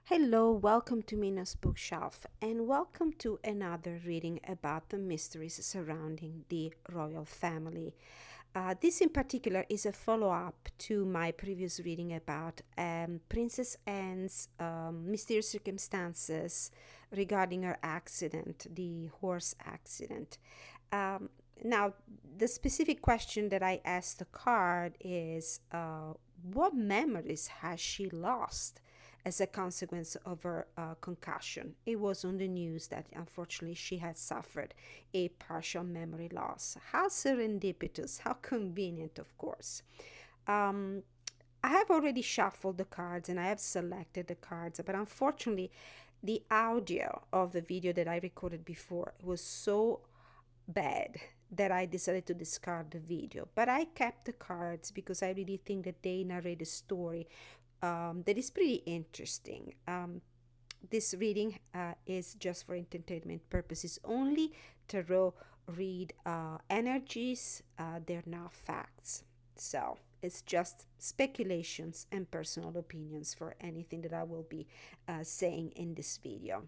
Hello, welcome to Mina's bookshelf, and welcome to another reading about the mysteries surrounding the royal family. This in particular is a follow up to my previous reading about Princess Anne's mysterious circumstances regarding her accident, the horse accident. Um, Now, the specific question that I asked the card is what memories has she lost as a consequence of her concussion? It was on the news that unfortunately she had suffered a partial memory loss. How serendipitous, how convenient, of course. Um, I have already shuffled the cards and I have selected the cards, but unfortunately, the audio of the video that I recorded before was so bad that I decided to discard the video. But I kept the cards because I really think that they narrate a story that is pretty interesting. This reading is just for entertainment purposes only. Tarot read energies, they're not facts. So it's just speculations and personal opinions for anything that I will be saying in this video.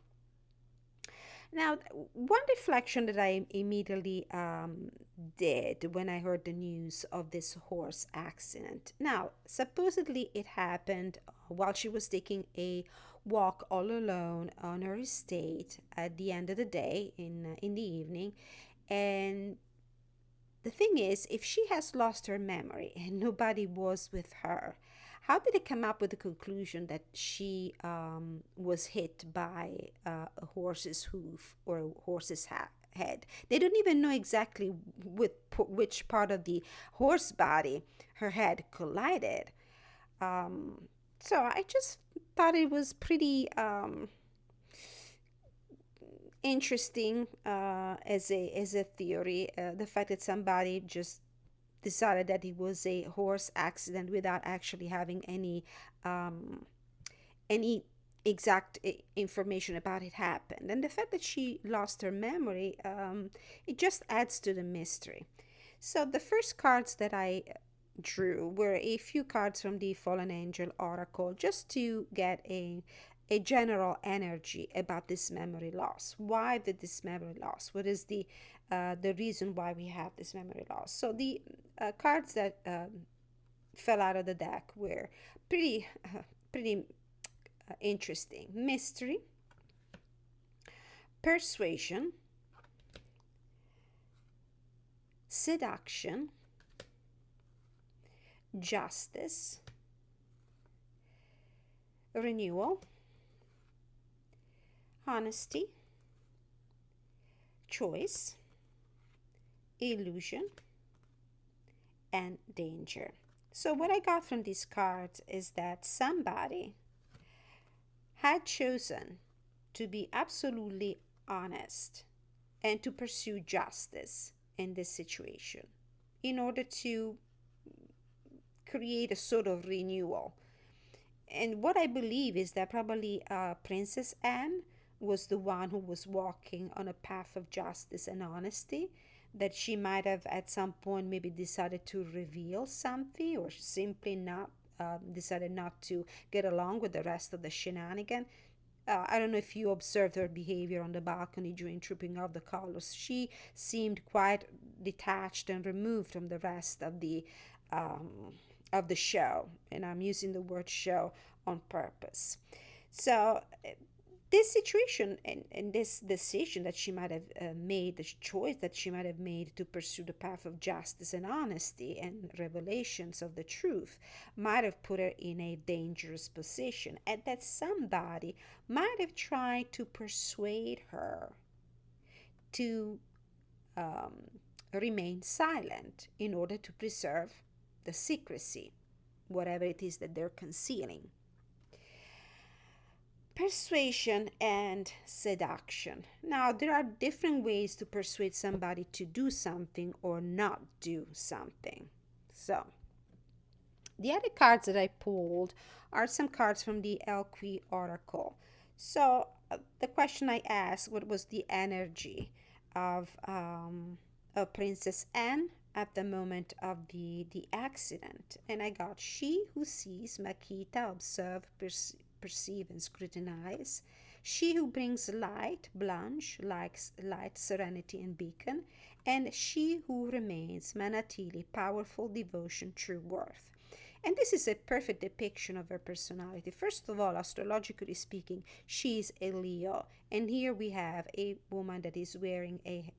Now, one reflection that I immediately did when I heard the news of this horse accident. Now, supposedly it happened while she was taking a walk all alone on her estate at the end of the day in the evening, and the thing is, if she has lost her memory and nobody was with her, how did they come up with the conclusion that she was hit by a horse's hoof or a horse's head? They don't even know exactly with which part of the horse body her head collided. So I just thought it was pretty interesting as a theory. The fact that somebody just decided that it was a horse accident without actually having um, any exact information about it happened, and the fact that she lost her memory, it just adds to the mystery. So the first cards that I drew were a few cards from the Fallen Angel Oracle, just to get a general energy about this memory loss. Why did this memory loss? What is the reason why we have this memory loss? So the cards that fell out of the deck were pretty interesting. Mystery, persuasion, seduction, justice, renewal, honesty, choice, illusion, and danger. So, what I got from these cards is that somebody had chosen to be absolutely honest and to pursue justice in this situation in order to create a sort of renewal. And what I believe is that probably Princess Anne was the one who was walking on a path of justice and honesty, that she might have at some point maybe decided to reveal something or simply not decided not to get along with the rest of the shenanigan. I don't know if you observed her behavior on the balcony during Trooping of the Colors. She seemed quite detached and removed from the rest um, of the show, and I'm using the word show on purpose. So this situation and this decision that she might have made, the choice that she might have made to pursue the path of justice and honesty and revelations of the truth, might have put her in a dangerous position, and that somebody might have tried to persuade her to um, remain silent in order to preserve the secrecy, whatever it is that they're concealing. Persuasion and seduction. Now, there are different ways to persuade somebody to do something or not do something. So, the other cards that I pulled are some cards from the Elqui Oracle. So, the question I asked, what was the energy of Princess Anne at the moment of the accident? And I got she who sees Makita observe, perceive and scrutinize. She who brings light, Blanche, likes light, serenity, and beacon. And she who remains, Manatili, powerful devotion, true worth. And this is a perfect depiction of her personality. First of all, astrologically speaking, she's a Leo. And here we have a woman that is wearing a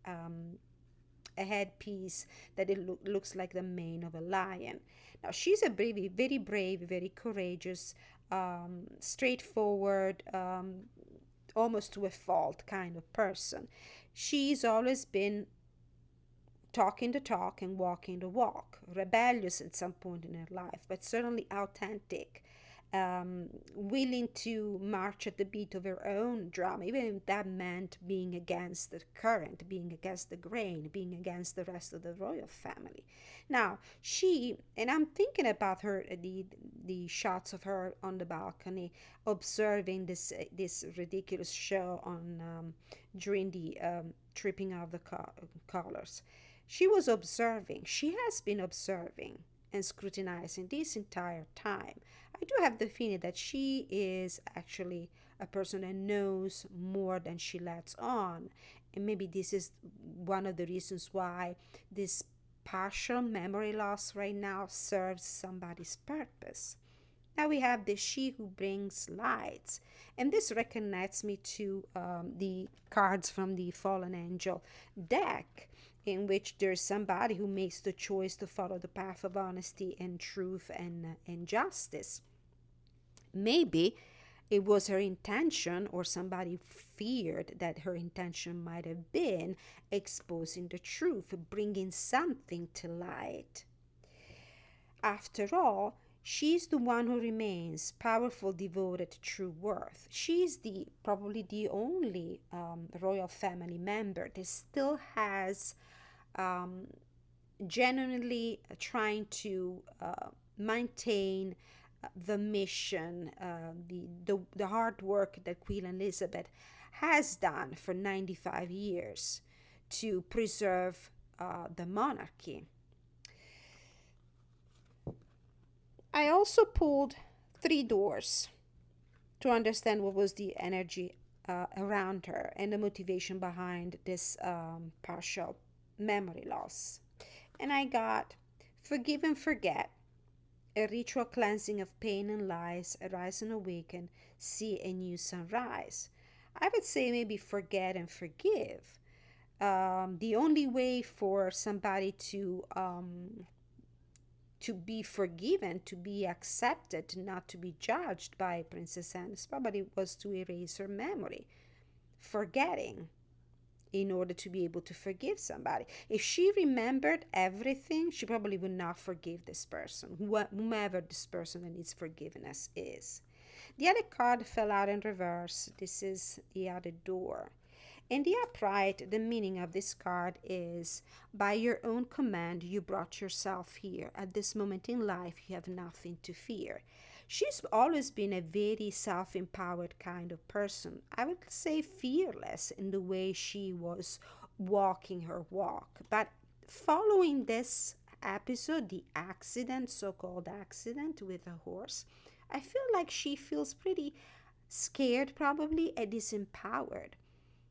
headpiece that looks like the mane of a lion. Now, she's a very brave, very courageous, straightforward, almost to a fault kind of person. She's always been talking the talk and walking the walk, rebellious at some point in her life, but certainly authentic, willing to march at the beat of her own drum, even if that meant being against the current, being against the grain, being against the rest of the royal family. Now, and I'm thinking about her, the shots of her on the balcony, observing this ridiculous show on during the tripping of the colors. She was observing. She has been observing and scrutinizing this entire time. I do have the feeling that she is actually a person that knows more than she lets on. And maybe this is one of the reasons why this partial memory loss right now serves somebody's purpose. Now we have the she who brings lights. And this reconnects me to the cards from the Fallen Angel deck, in which there's somebody who makes the choice to follow the path of honesty and truth and justice. Maybe it was her intention, or somebody feared that her intention might have been exposing the truth, bringing something to light. After all, she's the one who remains powerful, devoted, true worth. She's probably the only royal family member that still has genuinely trying to maintain the mission, the hard work that Queen Elizabeth has done for 95 years to preserve the monarchy. I also pulled 3 doors to understand what was the energy around her and the motivation behind this partial memory loss. And I got forgive and forget, a ritual cleansing of pain and lies, arise and awaken, see a new sunrise. I would say maybe forget and forgive. The only way for somebody to be forgiven, to be accepted, not to be judged by Princess Anne, probably was to erase her memory, forgetting, in order to be able to forgive somebody. If she remembered everything, she probably would not forgive this person, whomever this person that needs forgiveness is. The other card fell out in reverse. This is the other door. In the upright, the meaning of this card is, by your own command, you brought yourself here. At this moment in life, you have nothing to fear. She's always been a very self-empowered kind of person. I would say fearless in the way she was walking her walk. But following this episode, the accident, so-called accident with a horse, I feel like she feels pretty scared probably and disempowered.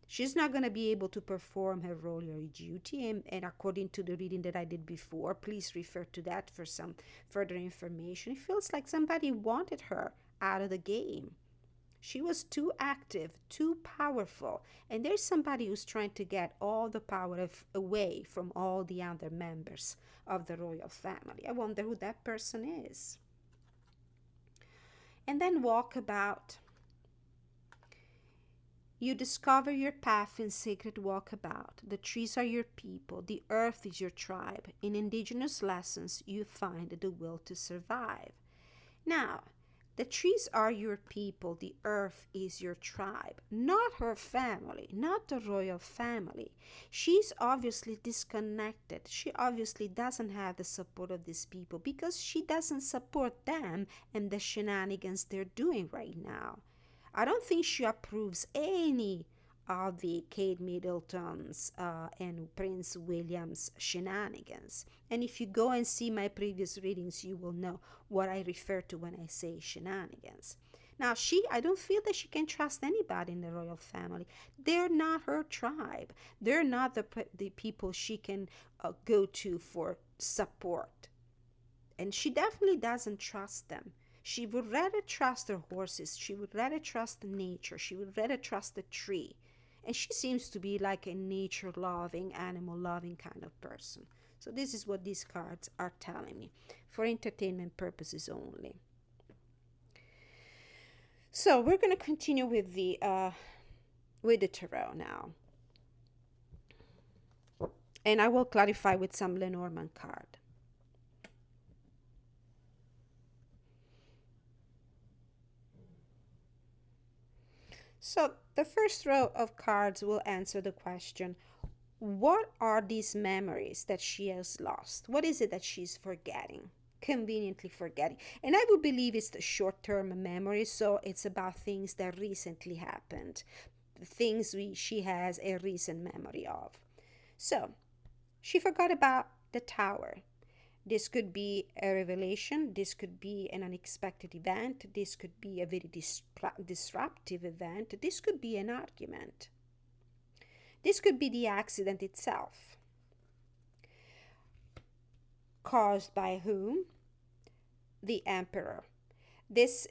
She's not going to be able to perform her royal duty. And according to the reading that I did before, please refer to that for some further information. It feels like somebody wanted her out of the game. She was too active, too powerful. And there's somebody who's trying to get all the power away from all the other members of the royal family. I wonder who that person is. And then walkabout. You discover your path in sacred walkabout. The trees are your people. The earth is your tribe. In indigenous lessons, you find the will to survive. Now, the trees are your people. The earth is your tribe. Not her family, not the royal family. She's obviously disconnected. She obviously doesn't have the support of these people because she doesn't support them and the shenanigans they're doing right now. I don't think she approves any of the Kate Middleton's and Prince William's shenanigans. And if you go and see my previous readings, you will know what I refer to when I say shenanigans. Now, I don't feel that she can trust anybody in the royal family. They're not her tribe. They're not the people she can go to for support. And she definitely doesn't trust them. She would rather trust her horses. She would rather trust nature. She would rather trust the tree. And she seems to be like a nature loving, animal loving kind of person. So, this is what these cards are telling me for entertainment purposes only. So, we're going to continue with the tarot now. And I will clarify with some Lenormand card. So the first row of cards will answer the question, what are these memories that she has lost? What is it that she's forgetting? Conveniently forgetting. And I would believe it's the short-term memory, so it's about things that recently happened, things she has a recent memory of. So she forgot about the tower. This could be a revelation, this could be an unexpected event, this could be a very disruptive event, this could be an argument. This could be the accident itself. Caused by whom? The Emperor. This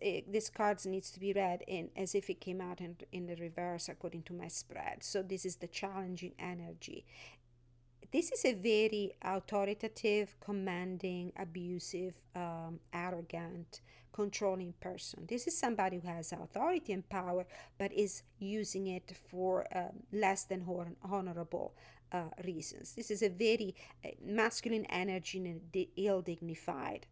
card needs to be read in as if it came out in the reverse according to my spread. So this is the challenging energy. This is a very authoritative, commanding, abusive, arrogant, controlling person. This is somebody who has authority and power, but is using it for less than honorable reasons. This is a very masculine energy and ill-dignified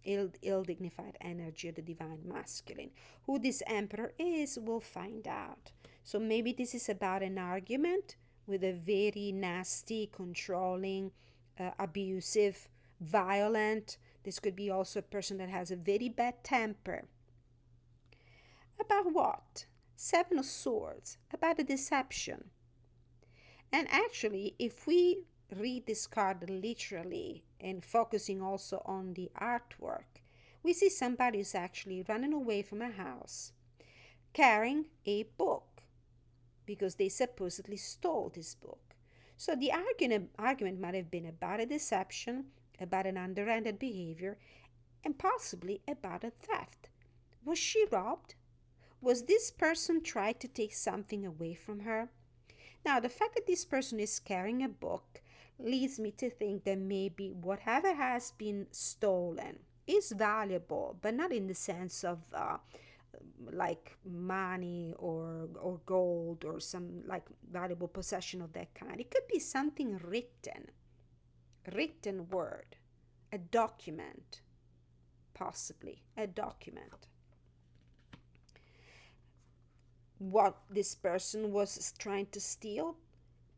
energy of the divine masculine. Who this emperor is, we'll find out. So maybe this is about an argument with a very nasty, controlling, abusive, violent. This could be also a person that has a very bad temper. About what? Seven of Swords. About a deception. And actually, if we read this card literally and focusing also on the artwork, we see somebody who's actually running away from a house, carrying a book, because they supposedly stole this book. So the argument might have been about a deception, about an underhanded behavior, and possibly about a theft. Was she robbed? Was this person trying to take something away from her? Now, the fact that this person is carrying a book leads me to think that maybe whatever has been stolen is valuable, but not in the sense of like money or gold or some like valuable possession of that kind. It could be something written word, a document, possibly a document. What this person was trying to steal?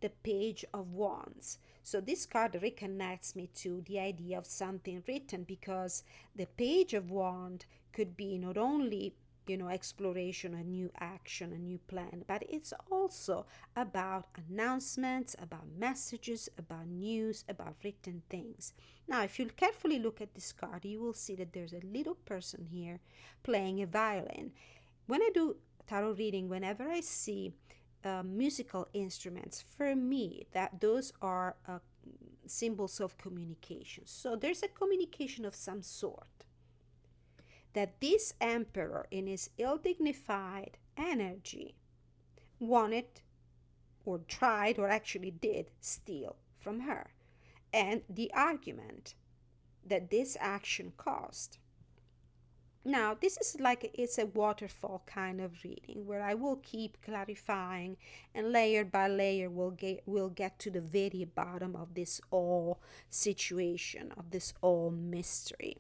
The Page of Wands. So this card reconnects me to the idea of something written, because the Page of Wands could be not only exploration, a new action, a new plan, but it's also about announcements, about messages, about news, about written things. Now, if you carefully look at this card, you will see that there's a little person here playing a violin. When I do tarot reading, whenever I see musical instruments, for me, that those are symbols of communication. So there's a communication of some sort that this emperor, in his ill-dignified energy, wanted or tried or actually did steal from her, and the argument that this action caused. Now, this is like it's a waterfall kind of reading where I will keep clarifying, and layer by layer we'll get to the very bottom of this all situation, of this all mystery.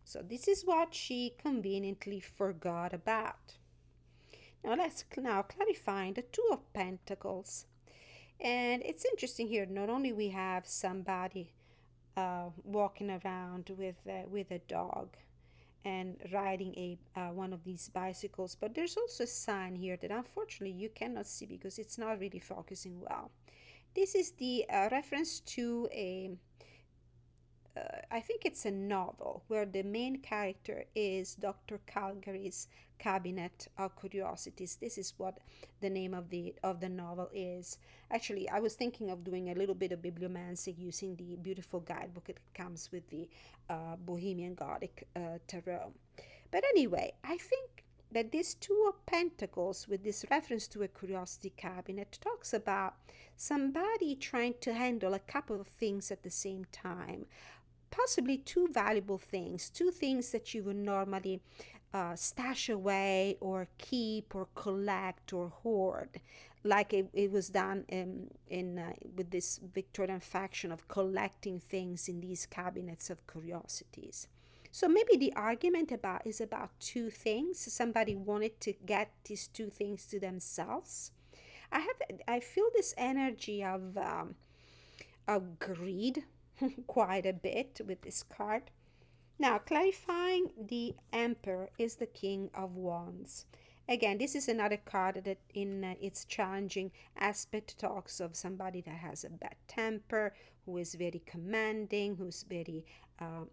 So this is what she conveniently forgot about. Now let's clarify the Two of Pentacles. And it's interesting here, not only we have somebody walking around with a dog and riding one of these bicycles, but there's also a sign here that unfortunately you cannot see because it's not really focusing well. This is the reference to I think it's a novel where the main character is Dr. Calgary's Cabinet of Curiosities. This is what the name of the novel is. Actually, I was thinking of doing a little bit of bibliomancy using the beautiful guidebook that comes with the Bohemian Gothic tarot. But anyway, I think that this Two of Pentacles, with this reference to a curiosity cabinet, talks about somebody trying to handle a couple of things at the same time, possibly two valuable things, two things that you would normally stash away or keep or collect or hoard, like it was done in with this Victorian faction of collecting things in these cabinets of curiosities. So maybe the argument about is about two things. Somebody wanted to get these two things to themselves. I feel this energy of greed quite a bit with this card. Now, clarifying, the Emperor is the King of Wands. Again, this is another card that, in its challenging aspect, talks of somebody that has a bad temper, who is very commanding, who's very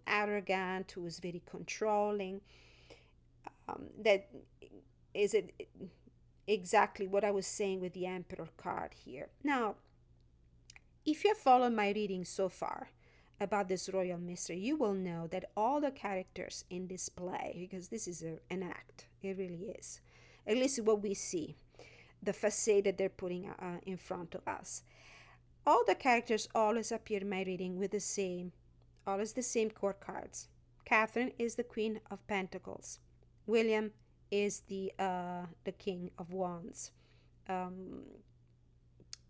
arrogant, who is very controlling. That is it exactly what I was saying with the Emperor card here. Now, if you have followed my reading so far about this royal mystery, you will know that all the characters in this play, because this is an act, it really is, at least what we see, the facade that they're putting in front of us. All the characters always appear in my reading with the same, always the same core cards. Catherine is the Queen of Pentacles. William is the King of Wands. Um,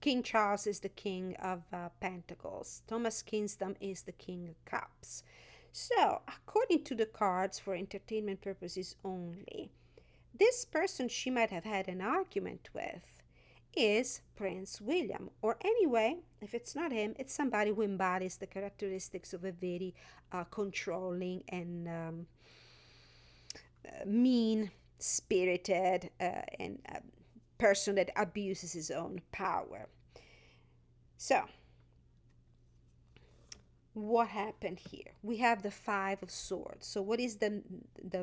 King Charles is the King of Pentacles. Thomas Kingston is the King of Cups. So, according to the cards, for entertainment purposes only, this person she might have had an argument with is Prince William. Or anyway, if it's not him, it's somebody who embodies the characteristics of a very controlling and mean spirited and person that abuses his own power. So, what happened here? We have the Five of Swords. So what is the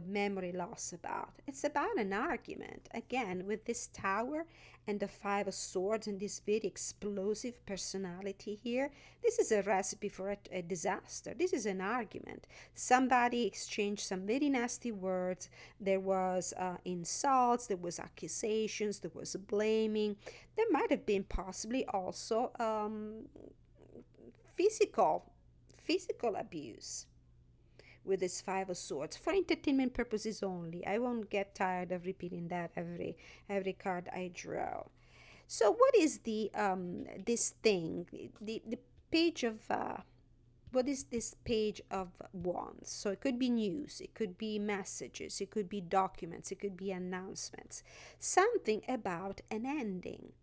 memory loss about? It's about an argument, again, with this Tower and the Five of Swords and this very explosive personality here. This is a recipe for a disaster. This is an argument. Somebody exchanged some very nasty words. There was insults, there was accusations, there was blaming. There might have been possibly also physical abuse with this Five of Swords, for entertainment purposes only. I won't get tired of repeating that every card I draw. So what is the this thing, the page of what is this Page of Wands? So it could be news, it could be messages, it could be documents, it could be announcements, something about an ending.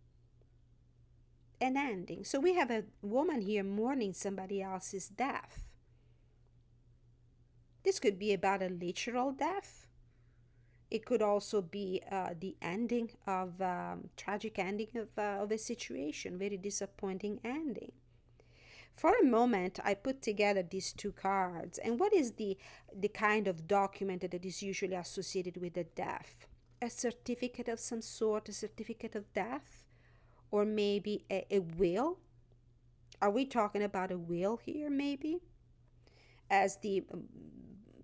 An ending. So we have a woman here mourning somebody else's death. This could be about a literal death. It could also be the ending of tragic ending of a situation, very disappointing ending. For a moment, I put together these two cards, and what is the kind of document that is usually associated with a death? A certificate of some sort, a certificate of death? Or maybe a will? Are we talking about a will here, maybe? As the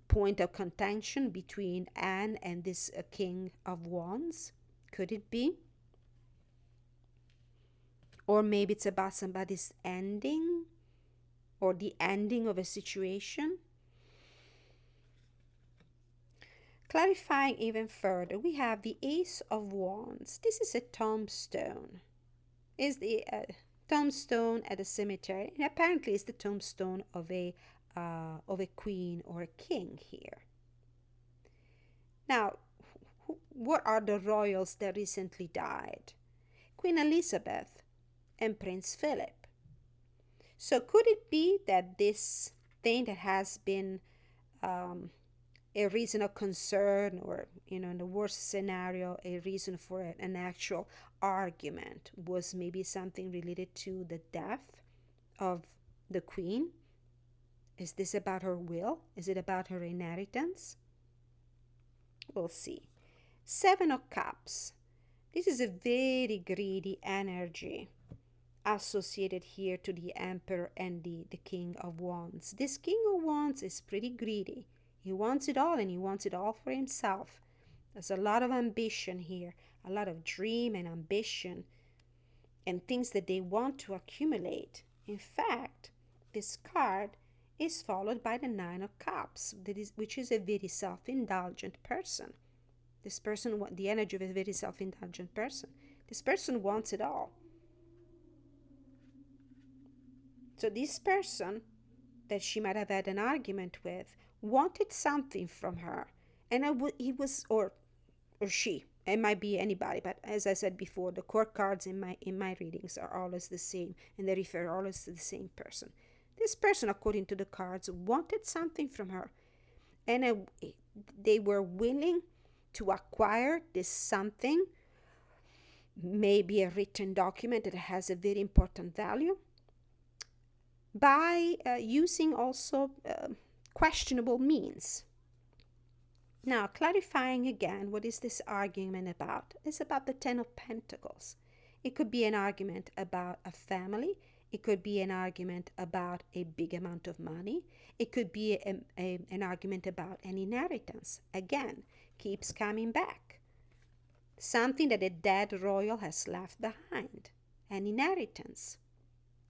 point of contention between Anne and this King of Wands? Could it be? Or maybe it's about somebody's ending, or the ending of a situation. Clarifying even further, we have the Ace of Wands. This is a tombstone. Is the tombstone at a cemetery, and apparently it's the tombstone of a queen or a king here. Now, what are the royals that recently died? Queen Elizabeth and Prince Philip. So could it be that this thing that has been a reason of concern, or in the worst scenario, a reason for an actual argument, was maybe something related to the death of the queen, Is this about her will? Is it about her inheritance? We'll see. Seven of Cups. This is a very greedy energy associated here to the Emperor and the King of Wands. This King of Wands is pretty greedy. He wants it all, and he wants it all for himself. There's a lot of ambition here, a lot of dream and ambition and things that they want to accumulate. In fact, this card is followed by the Nine of Cups, which is a very self-indulgent person. This person, the energy of a very self-indulgent person. This person wants it all. So this person that she might have had an argument with wanted something from her, and he was, or she. It might be anybody, but as I said before, the court cards in my readings are always the same, and they refer always to the same person. This person, according to the cards, wanted something from her, and they were willing to acquire this something, maybe a written document that has a very important value, by using also questionable means. Now, clarifying again, what is this argument about? It's about the Ten of Pentacles. It could be an argument about a family. It could be an argument about a big amount of money. It could be an argument about an inheritance. Again, keeps coming back. Something that a dead royal has left behind. An inheritance.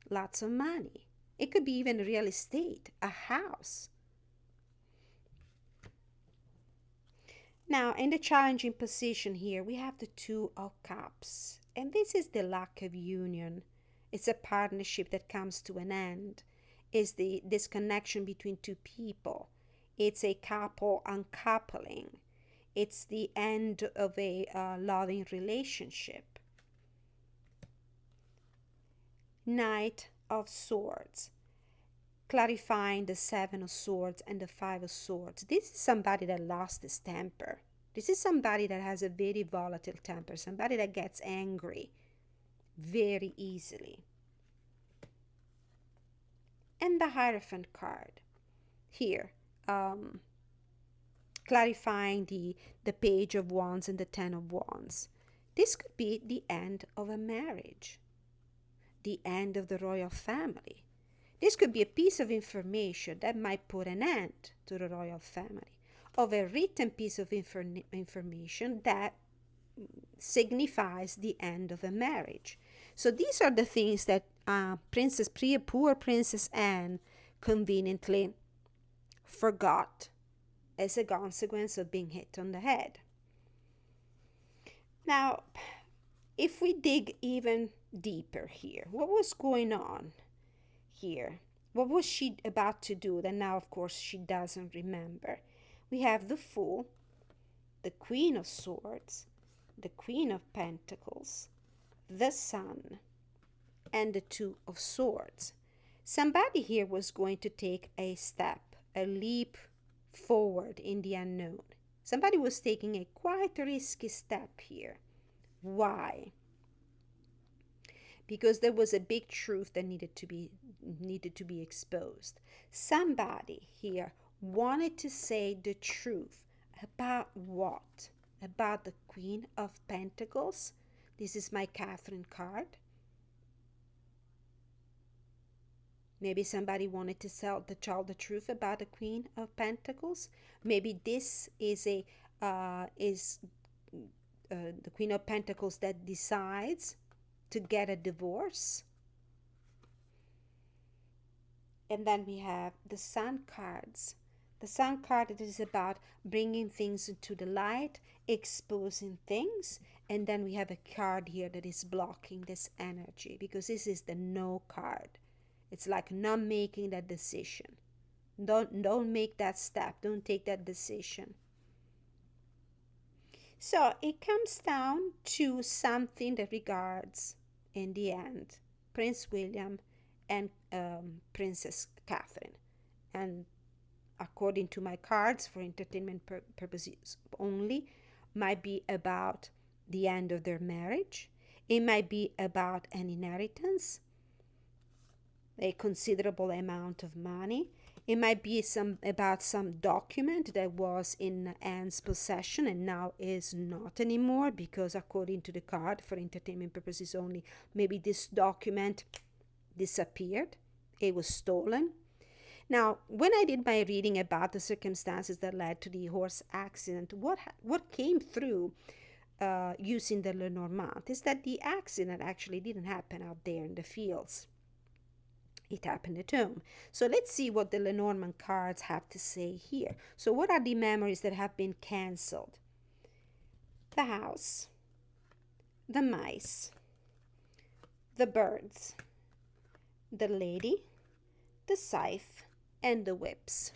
Lots of money. It could be even real estate, a house. Now, in the challenging position here, we have the Two of Cups. And this is the lack of union. It's a partnership that comes to an end. It's the disconnection between two people. It's a couple uncoupling. It's the end of a loving relationship. Knight of Swords. Clarifying the Seven of Swords and the Five of Swords. This is somebody that lost his temper. This is somebody that has a very volatile temper. Somebody that gets angry very easily. And the Hierophant card. Here, clarifying the Page of Wands and the Ten of Wands. This could be the end of a marriage. The end of the royal family. This could be a piece of information that might put an end to the royal family, of a written piece of information that signifies the end of a marriage. So these are the things that poor Princess Anne conveniently forgot as a consequence of being hit on the head. Now, if we dig even deeper here, what was going on here? What was she about to do that now, of course, she doesn't remember? We have the Fool, the Queen of Swords, the Queen of Pentacles, the Sun, and the Two of Swords. Somebody here was going to take a step, a leap forward in the unknown. Somebody was taking a quite risky step here. Why? Because there was a big truth that needed to be exposed. Somebody here wanted to say the truth about what? About the Queen of Pentacles. This is my Catherine card. Maybe somebody wanted to tell the truth about the Queen of Pentacles. Maybe this is the Queen of Pentacles that decides to get a divorce. And then we have the Sun cards. The Sun card is about bringing things into the light, exposing things. And then we have a card here that is blocking this energy, because this is the No card. It's like not making that decision. Don't make that step. Don't take that decision. So it comes down to something that regards, in the end, Prince William and Princess Catherine. And according to my cards, for entertainment purposes only, might be about the end of their marriage. It might be about an inheritance, a considerable amount of money. It might be about some document that was in Anne's possession and now is not anymore because, according to the card, for entertainment purposes only, maybe this document disappeared. It was stolen. Now, when I did my reading about the circumstances that led to the horse accident, what came through using the Lenormand is that the accident actually didn't happen out there in the fields. It happened at home. So let's see what the Lenormand cards have to say here. So what are the memories that have been cancelled? The house, the mice, the birds, the lady, the scythe, and the whips.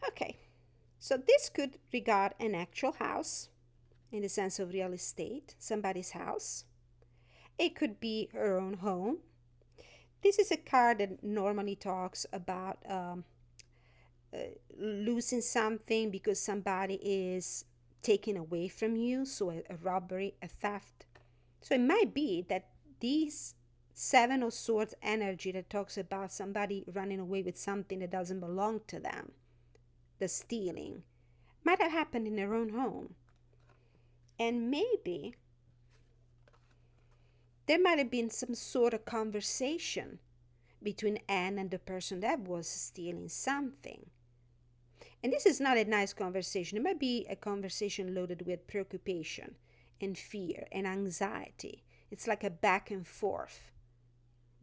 Okay, so this could regard an actual house in the sense of real estate, somebody's house. It could be her own home. This is a card that normally talks about losing something because somebody is taken away from you, so a robbery, a theft. So it might be that these Seven of Swords energy that talks about somebody running away with something that doesn't belong to them, the stealing, might have happened in their own home. And maybe there might have been some sort of conversation between Anne and the person that was stealing something. And this is not a nice conversation. It might be a conversation loaded with preoccupation and fear and anxiety. It's like a back and forth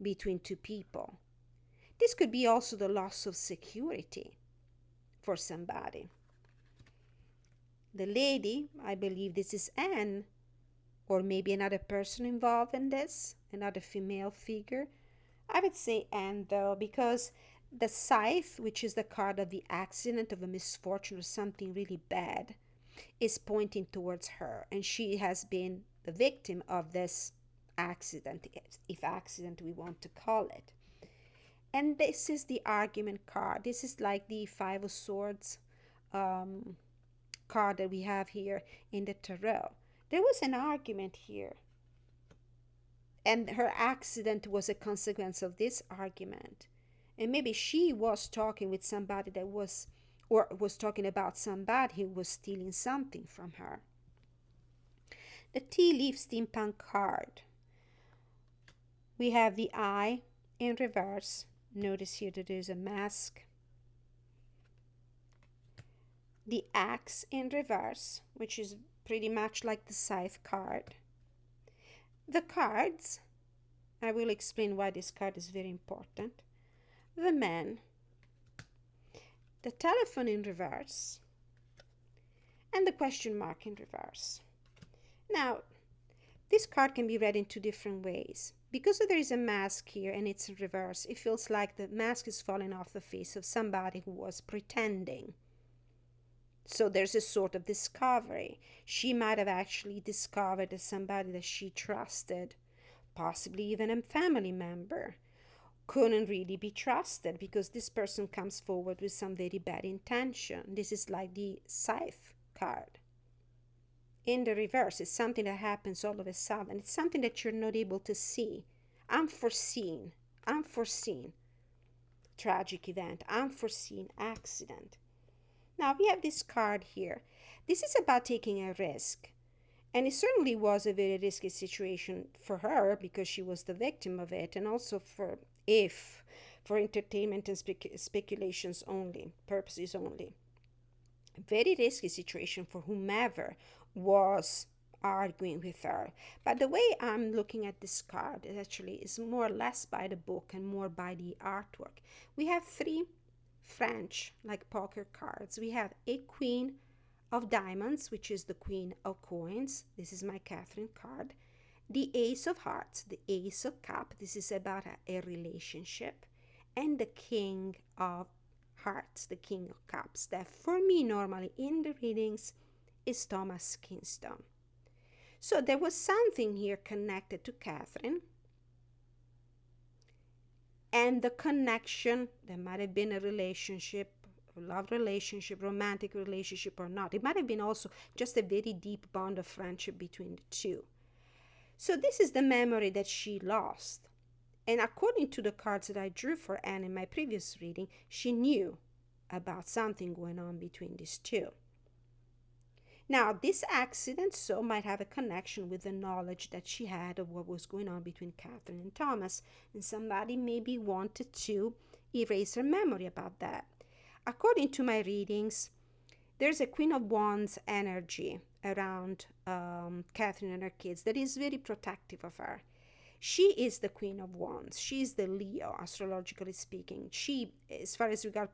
between two people. This could be also the loss of security for somebody. The lady, I believe this is Anne, or maybe another person involved in this, another female figure. I would say Anne though, because the scythe, which is the card of the accident, of a misfortune or something really bad, is pointing towards her, and she has been the victim of this accident, if accident we want to call it. And this is the argument card. This is like the Five of Swords card that we have here in the tarot. There was an argument here, and her accident was a consequence of this argument. And maybe she was talking with somebody that was, or was talking about somebody who was stealing something from her. The Tea Leaf Steampunk card. We have the Eye in reverse. Notice here that there's a mask. The Axe in reverse, which is pretty much like the Scythe card. The cards, I will explain why this card is very important. The Man, the Telephone in reverse, and the question mark in reverse. Now, this card can be read in two different ways. Because there is a mask here and it's in reverse, it feels like the mask is falling off the face of somebody who was pretending. So there's a sort of discovery. She might have actually discovered that somebody that she trusted, possibly even a family member, couldn't really be trusted because this person comes forward with some very bad intention. This is like the Scythe card. In the reverse, it's something that happens all of a sudden. It's something that you're not able to see. Unforeseen. Tragic event. Unforeseen accident. Now we have this card here. This is about taking a risk. And it certainly was a very risky situation for her because she was the victim of it, and also for entertainment and speculations only, purposes only. A very risky situation for whomever was arguing with her. But the way I'm looking at this card actually is more or less by the book and more by the artwork. We have three French, like poker cards. We have a Queen of Diamonds, which is the Queen of Coins. This is my Catherine card. The Ace of Hearts, the Ace of Cups. This is about a relationship. And the King of Hearts, the King of Cups. That for me normally in the readings is Thomas Kingston. So there was something here connected to Catherine. And the connection, there might have been a relationship, a love relationship, romantic relationship or not. It might have been also just a very deep bond of friendship between the two. So this is the memory that she lost. And according to the cards that I drew for Anne in my previous reading, she knew about something going on between these two. Now, this accident so might have a connection with the knowledge that she had of what was going on between Catherine and Thomas, and somebody maybe wanted to erase her memory about that. According to my readings, there's a Queen of Wands energy around Catherine and her kids that is very protective of her. She is the Queen of Wands. She is the Leo, astrologically speaking. She, as far as regard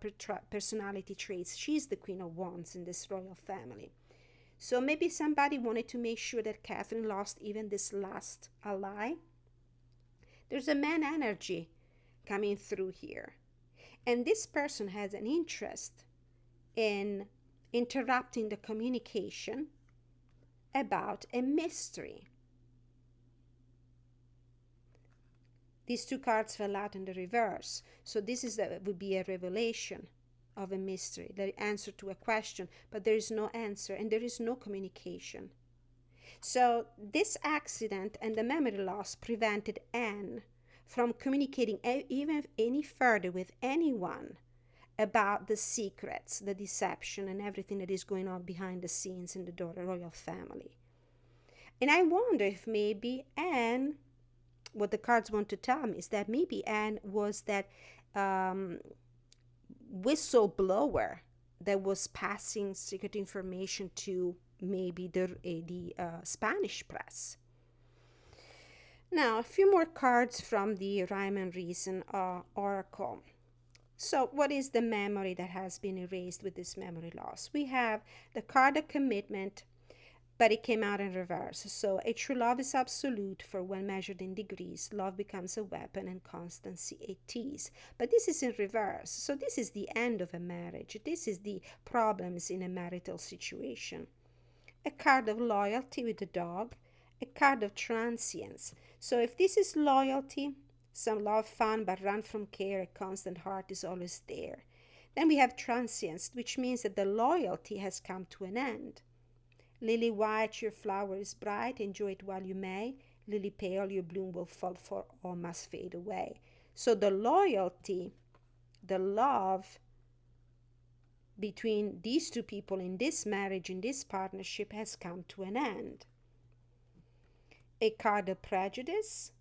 personality traits, she is the Queen of Wands in this royal family. So maybe somebody wanted to make sure that Catherine lost even this last ally. There's a man energy coming through here. And this person has an interest in interrupting the communication about a mystery. These two cards fell out in the reverse. So this would be a revelation of a mystery, the answer to a question, but there is no answer and there is no communication. So this accident and the memory loss prevented Anne from communicating even any further with anyone about the secrets, the deception, and everything that is going on behind the scenes in the royal family. And I wonder if maybe Anne, what the cards want to tell me is that maybe Anne was that whistleblower that was passing secret information to maybe the Spanish press. Now, a few more cards from the Rhyme and Reason Oracle. So what is the memory that has been erased with this memory loss? We have the card of commitment, but it came out in reverse. So a true love is absolute, for when measured in degrees, love becomes a weapon and constancy a tease. But this is in reverse. So this is the end of a marriage. This is the problems in a marital situation. A card of loyalty with the dog, a card of transience. So if this is loyalty, some love found but run from care, a constant heart is always there. Then we have transience, which means that the loyalty has come to an end. Lily white, your flower is bright, enjoy it while you may. Lily pale, your bloom will fall, for all must fade away. So the loyalty, the love between these two people in this marriage, in this partnership, has come to an end. A card of prejudice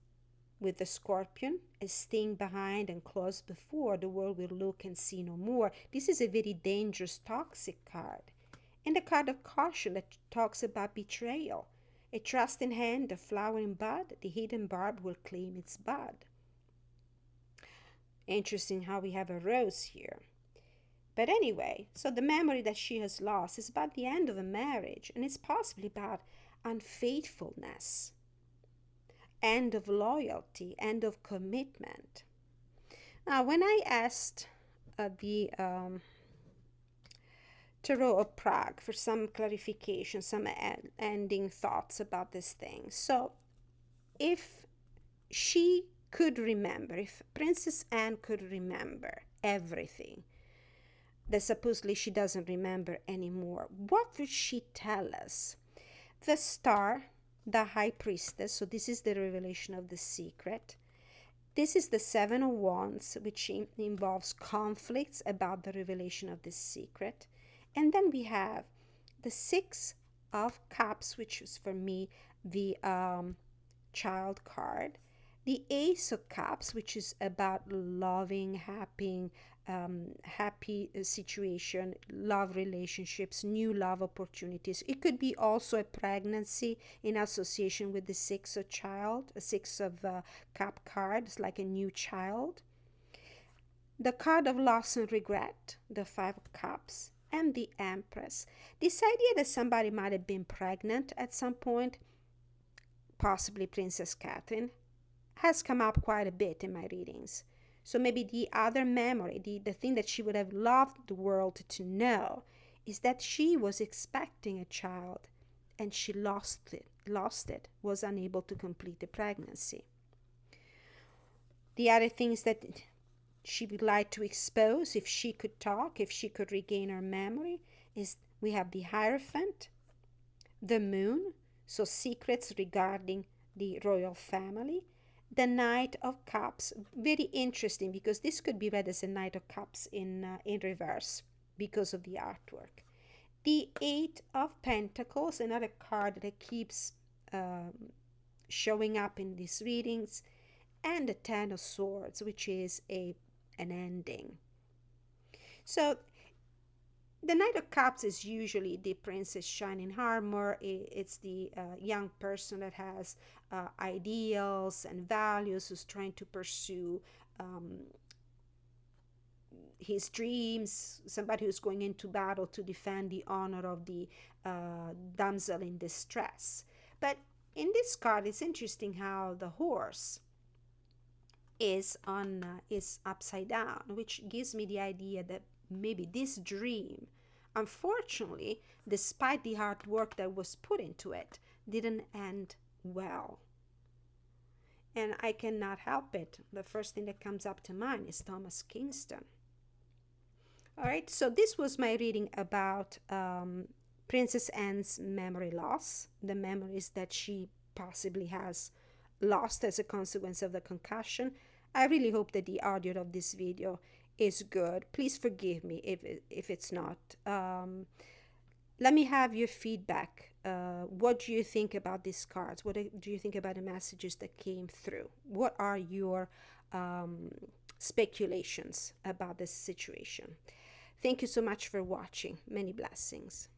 with the scorpion, a sting behind and claws before, the world will look and see no more. This is a very dangerous, toxic card. And the card of caution that talks about betrayal. A trust in hand, a flower in bud, the hidden barb will claim its bud. Interesting how we have a rose here. But anyway, so the memory that she has lost is about the end of a marriage, and it's possibly about unfaithfulness, end of loyalty, end of commitment. Now, when I asked the Tarot of Prague for some clarification, some ending thoughts about this thing. So, if she could remember, if Princess Anne could remember everything that supposedly she doesn't remember anymore, what would she tell us? The Star, the High Priestess, so this is the revelation of the secret. This is the Seven of Wands, which involves conflicts about the revelation of this secret. And then we have the Six of Cups, which is for me the child card. The Ace of Cups, which is about loving, happy situation, love relationships, new love opportunities. It could be also a pregnancy in association with the Six of Cup card. It's like a new child. The card of loss and regret, the Five of Cups, and the Empress. This idea that somebody might have been pregnant at some point, possibly Princess Catherine, has come up quite a bit in my readings. So maybe the other memory, the thing that she would have loved the world to know, is that she was expecting a child and she lost it, was unable to complete the pregnancy. The other things that she would like to expose, if she could talk, if she could regain her memory, is we have the Hierophant, the Moon, so secrets regarding the royal family, The Knight of Cups. Very interesting because this could be read as a Knight of Cups in reverse because of the artwork. The Eight of Pentacles, another card that keeps showing up in these readings, and the Ten of Swords, which is an ending. So the Knight of Cups is usually the princess shining armor. It's the young person that has ideals and values, who's trying to pursue his dreams, somebody who's going into battle to defend the honor of the damsel in distress. But in this card, it's interesting how the horse is upside down, which gives me the idea that maybe this dream, unfortunately, despite the hard work that was put into it, didn't end well. And I cannot help it. The first thing that comes up to mind is Thomas Kingston. All right, so this was my reading about Princess Anne's memory loss, the memories that she possibly has lost as a consequence of the concussion. I really hope that the audio of this video is good. Please forgive me if it's not. Let me have your feedback. What do you think about these cards? What do you think about the messages that came through? What are your speculations about this situation? Thank you so much for watching. Many blessings.